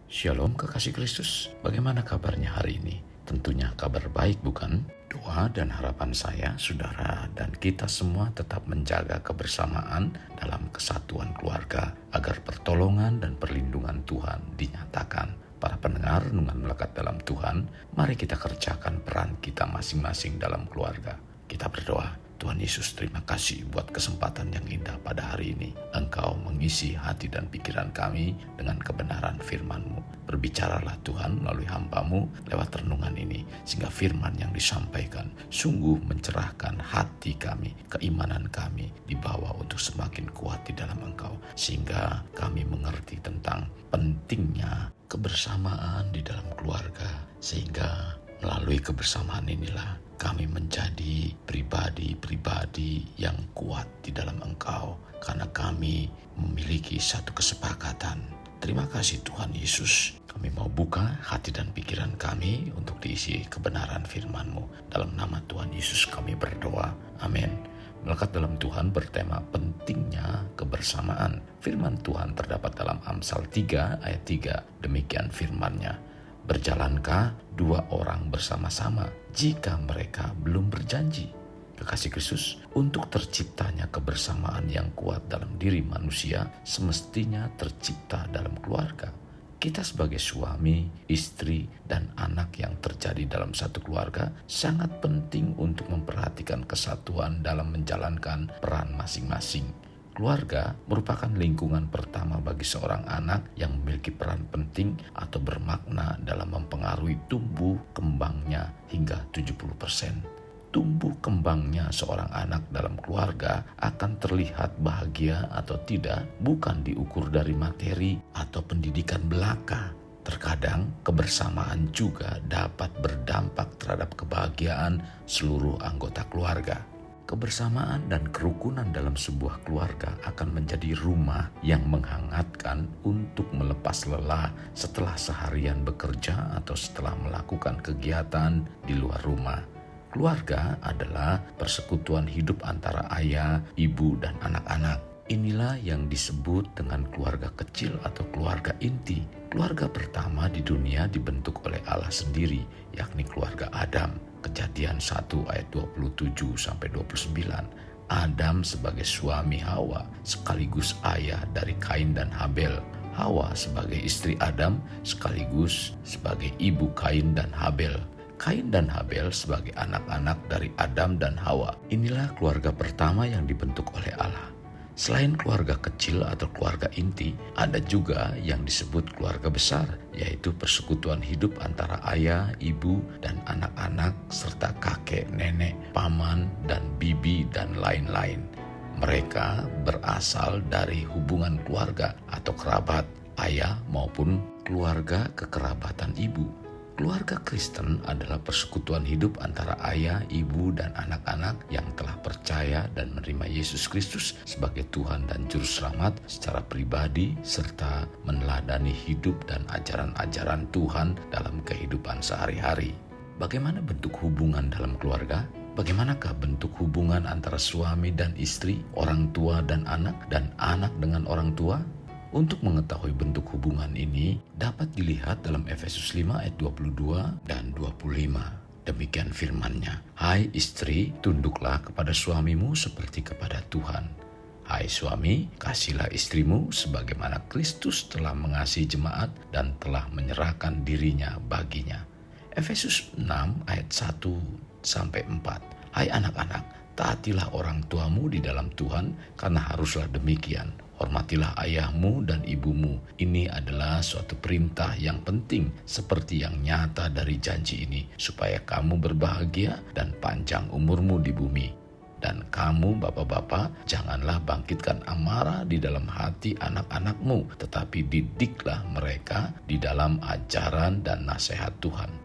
Shalom kekasih Kristus, bagaimana kabarnya hari ini? Tentunya kabar baik bukan? Doa dan harapan saya, saudara dan kita semua tetap menjaga kebersamaan dalam kesatuan keluarga agar pertolongan dan perlindungan Tuhan dinyatakan. Para pendengar renungan melekat dalam Tuhan, mari kita kerjakan peran kita masing-masing dalam keluarga. Kita berdoa. Tuhan Yesus, terima kasih buat kesempatan yang indah pada hari ini. Engkau mengisi hati dan pikiran kami dengan kebenaran firman-Mu. Berbicaralah Tuhan melalui hamba-Mu lewat renungan ini, sehingga firman yang disampaikan sungguh mencerahkan hati kami, keimanan kami dibawa untuk semakin kuat di dalam Engkau, sehingga kami mengerti tentang pentingnya kebersamaan di dalam keluarga, sehingga melalui kebersamaan inilah kami menjadi pribadi-pribadi yang kuat di dalam Engkau, karena kami memiliki satu kesepakatan. Terima kasih Tuhan Yesus. Kami mau buka hati dan pikiran kami untuk diisi kebenaran firman-Mu. Dalam nama Tuhan Yesus kami berdoa. Amin. Melekat dalam Tuhan bertema pentingnya kebersamaan. Firman Tuhan terdapat dalam Amsal 3 ayat 3. Demikian firman-Nya. Berjalankah dua orang bersama-sama jika mereka belum berjanji? Kekasih Kristus, untuk terciptanya kebersamaan yang kuat dalam diri manusia semestinya tercipta dalam keluarga. Kita sebagai suami, istri, dan anak yang terjadi dalam satu keluarga sangat penting untuk memperhatikan kesatuan dalam menjalankan peran masing-masing. Keluarga merupakan lingkungan pertama bagi seorang anak yang memiliki peran penting atau bermakna dalam mempengaruhi tumbuh kembangnya hingga 70%. Tumbuh kembangnya seorang anak dalam keluarga akan terlihat bahagia atau tidak bukan diukur dari materi atau pendidikan belaka. Terkadang kebersamaan juga dapat berdampak terhadap kebahagiaan seluruh anggota keluarga. Kebersamaan dan kerukunan dalam sebuah keluarga akan menjadi rumah yang menghangatkan untuk melepas lelah setelah seharian bekerja atau setelah melakukan kegiatan di luar rumah. Keluarga adalah persekutuan hidup antara ayah, ibu, dan anak-anak. Inilah yang disebut dengan keluarga kecil atau keluarga inti. Keluarga pertama di dunia dibentuk oleh Allah sendiri, yakni keluarga Adam. Kejadian 1 ayat 27-29. Adam sebagai suami Hawa sekaligus ayah dari Kain dan Habel. Hawa sebagai istri Adam sekaligus sebagai ibu Kain dan Habel. Kain dan Habel sebagai anak-anak dari Adam dan Hawa. Inilah keluarga pertama yang dibentuk oleh Allah. Selain keluarga kecil atau keluarga inti, ada juga yang disebut keluarga besar, yaitu persekutuan hidup antara ayah, ibu, dan anak-anak, serta kakek, nenek, paman, dan bibi, dan lain-lain. Mereka berasal dari hubungan keluarga atau kerabat, ayah maupun keluarga kekerabatan ibu. Keluarga Kristen adalah persekutuan hidup antara ayah, ibu, dan anak-anak yang telah percaya dan menerima Yesus Kristus sebagai Tuhan dan Juru Selamat secara pribadi, serta meneladani hidup dan ajaran-ajaran Tuhan dalam kehidupan sehari-hari. Bagaimana bentuk hubungan dalam keluarga? Bagaimanakah bentuk hubungan antara suami dan istri, orang tua dan anak dengan orang tua? Untuk mengetahui bentuk hubungan ini dapat dilihat dalam Efesus 5 ayat 22 dan 25. Demikian firman-Nya. Hai istri, tunduklah kepada suamimu seperti kepada Tuhan. Hai suami, kasihlah istrimu sebagaimana Kristus telah mengasihi jemaat dan telah menyerahkan dirinya baginya. Efesus 6 ayat 1-4. Hai anak-anak, taatilah orang tuamu di dalam Tuhan, karena haruslah demikian. Hormatilah ayahmu dan ibumu. Ini adalah suatu perintah yang penting seperti yang nyata dari janji ini, supaya kamu berbahagia dan panjang umurmu di bumi. Dan kamu bapak-bapak, janganlah bangkitkan amarah di dalam hati anak-anakmu, tetapi didiklah mereka di dalam ajaran dan nasihat Tuhan.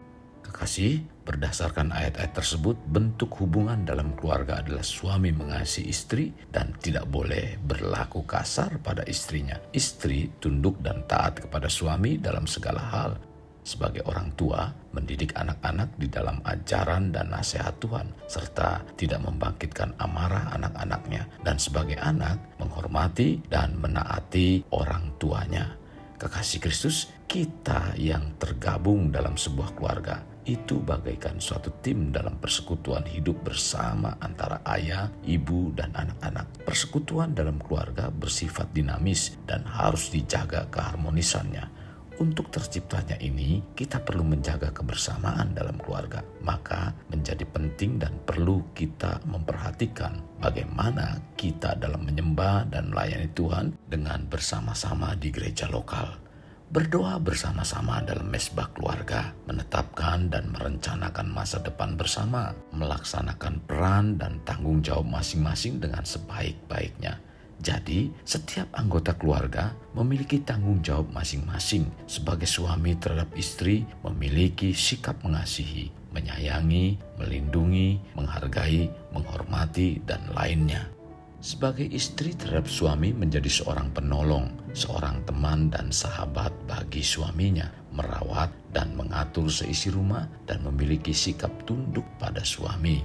Kekasih, berdasarkan ayat-ayat tersebut, bentuk hubungan dalam keluarga adalah suami mengasihi istri dan tidak boleh berlaku kasar pada istrinya. Istri tunduk dan taat kepada suami dalam segala hal. Sebagai orang tua, mendidik anak-anak di dalam ajaran dan nasihat Tuhan, serta tidak membangkitkan amarah anak-anaknya. Dan sebagai anak, menghormati dan menaati orang tuanya. Kekasih Kristus, Kita yang tergabung dalam sebuah keluarga itu bagaikan suatu tim dalam persekutuan hidup bersama antara ayah, ibu, dan anak-anak. Persekutuan dalam keluarga bersifat dinamis dan harus dijaga keharmonisannya. Untuk terciptanya ini, kita perlu menjaga kebersamaan dalam keluarga. Maka menjadi penting dan perlu kita memperhatikan bagaimana kita dalam menyembah dan melayani Tuhan dengan bersama-sama di gereja lokal. Berdoa bersama-sama dalam mesbah keluarga, menetapkan dan merencanakan masa depan bersama, melaksanakan peran dan tanggung jawab masing-masing dengan sebaik-baiknya. Jadi, setiap anggota keluarga memiliki tanggung jawab masing-masing. Sebagai suami terhadap istri, memiliki sikap mengasihi, menyayangi, melindungi, menghargai, menghormati, dan lainnya. Sebagai istri terhadap suami menjadi seorang penolong, seorang teman dan sahabat bagi suaminya, merawat dan mengatur seisi rumah dan memiliki sikap tunduk pada suami.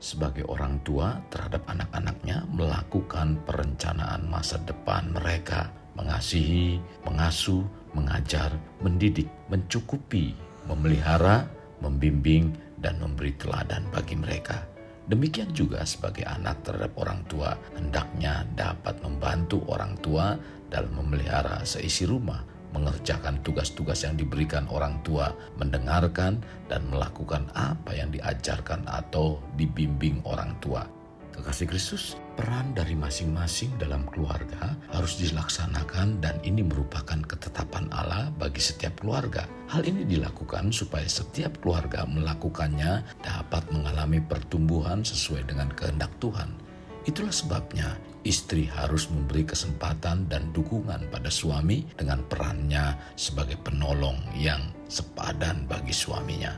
Sebagai orang tua terhadap anak-anaknya melakukan perencanaan masa depan mereka, mengasihi, mengasuh, mengajar, mendidik, mencukupi, memelihara, membimbing, dan memberi teladan bagi mereka. Demikian juga sebagai anak terhadap orang tua, hendaknya dapat membantu orang tua dalam memelihara seisi rumah, mengerjakan tugas-tugas yang diberikan orang tua, mendengarkan dan melakukan apa yang diajarkan atau dibimbing orang tua. Kekasih Kristus, peran dari masing-masing dalam keluarga harus dilaksanakan dan ini merupakan ketetapan Allah bagi setiap keluarga. Hal ini dilakukan supaya setiap keluarga melakukannya dapat mengalami pertumbuhan sesuai dengan kehendak Tuhan. Itulah sebabnya istri harus memberi kesempatan dan dukungan pada suami dengan perannya sebagai penolong yang sepadan bagi suaminya.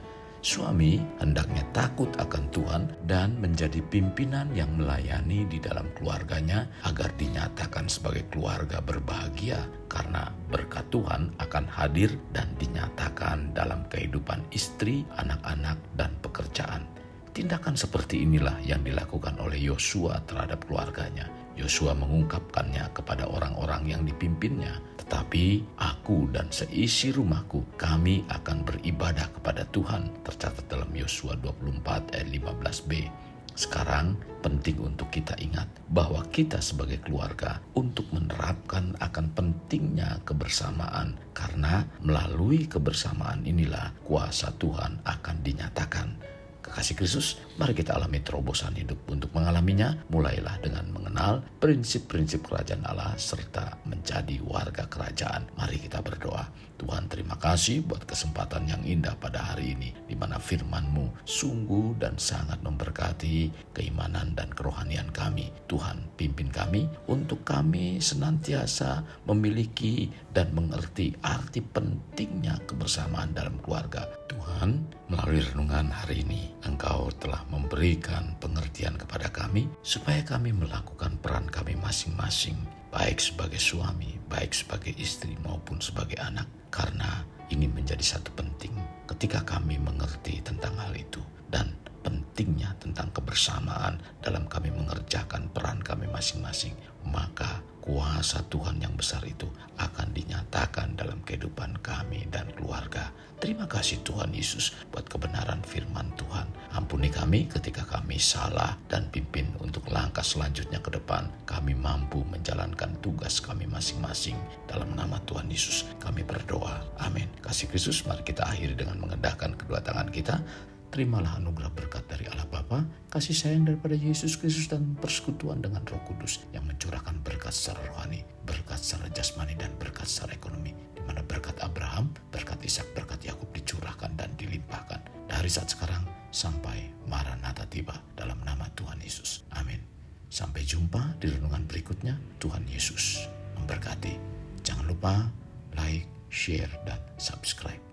Suami hendaknya takut akan Tuhan dan menjadi pimpinan yang melayani di dalam keluarganya agar dinyatakan sebagai keluarga berbahagia karena berkat Tuhan akan hadir dan dinyatakan dalam kehidupan istri, anak-anak, dan pekerjaan. Tindakan seperti inilah yang dilakukan oleh Yosua terhadap keluarganya. Yosua mengungkapkannya kepada orang-orang yang dipimpinnya. Tetapi aku dan seisi rumahku, kami akan beribadah kepada Tuhan. Tercatat dalam Yosua 24 ayat 15b. Sekarang penting untuk kita ingat bahwa kita sebagai keluarga untuk menerapkan akan pentingnya kebersamaan. Karena melalui kebersamaan inilah kuasa Tuhan akan dinyatakan. Kekasih Kristus, mari kita alami terobosan hidup. Untuk mengalaminya, mulailah dengan mengenal prinsip-prinsip kerajaan Allah serta menjadi warga kerajaan. Mari kita berdoa. Tuhan, terima kasih buat kesempatan yang indah pada hari ini, di mana firman-Mu sungguh dan sangat memberkati keimanan dan kerohanian kami. Tuhan, pimpin kami untuk kami senantiasa memiliki dan mengerti arti pentingnya kebersamaan dalam keluarga. Tuhan, melalui renungan hari ini, Engkau telah memberikan pengertian kepada kami supaya kami melakukan peran kami masing-masing, baik sebagai suami, baik sebagai istri maupun sebagai anak. Karena ini menjadi satu penting ketika kami mengerti tentang hal itu dan pentingnya tentang kebersamaan dalam kami mengerjakan peran kami masing-masing, maka kuasa Tuhan yang besar itu akan dinyatakan dalam kehidupan kami dan keluarga. Terima kasih Tuhan Yesus buat kebenaran firman Tuhan. Ampuni kami ketika kami salah dan pimpin untuk langkah selanjutnya ke depan. Kami mampu menjalankan tugas kami masing-masing. Dalam nama Tuhan Yesus kami berdoa. Amin. Kasih Kristus, mari kita akhiri dengan mengendahkan kedua tangan kita. Terimalah anugerah berkat dari Allah Bapa, kasih sayang daripada Yesus Kristus dan persekutuan dengan Roh Kudus yang mencurahkan berkat secara rohani, berkat secara jasmani dan berkat secara ekonomi, di mana berkat Abraham, berkat Ishak, berkat Yakub dicurahkan dan dilimpahkan dari saat sekarang sampai Maranatha tiba, dalam nama Tuhan Yesus. Amin. Sampai jumpa di renungan berikutnya. Tuhan Yesus memberkati. Jangan lupa like, share, dan subscribe.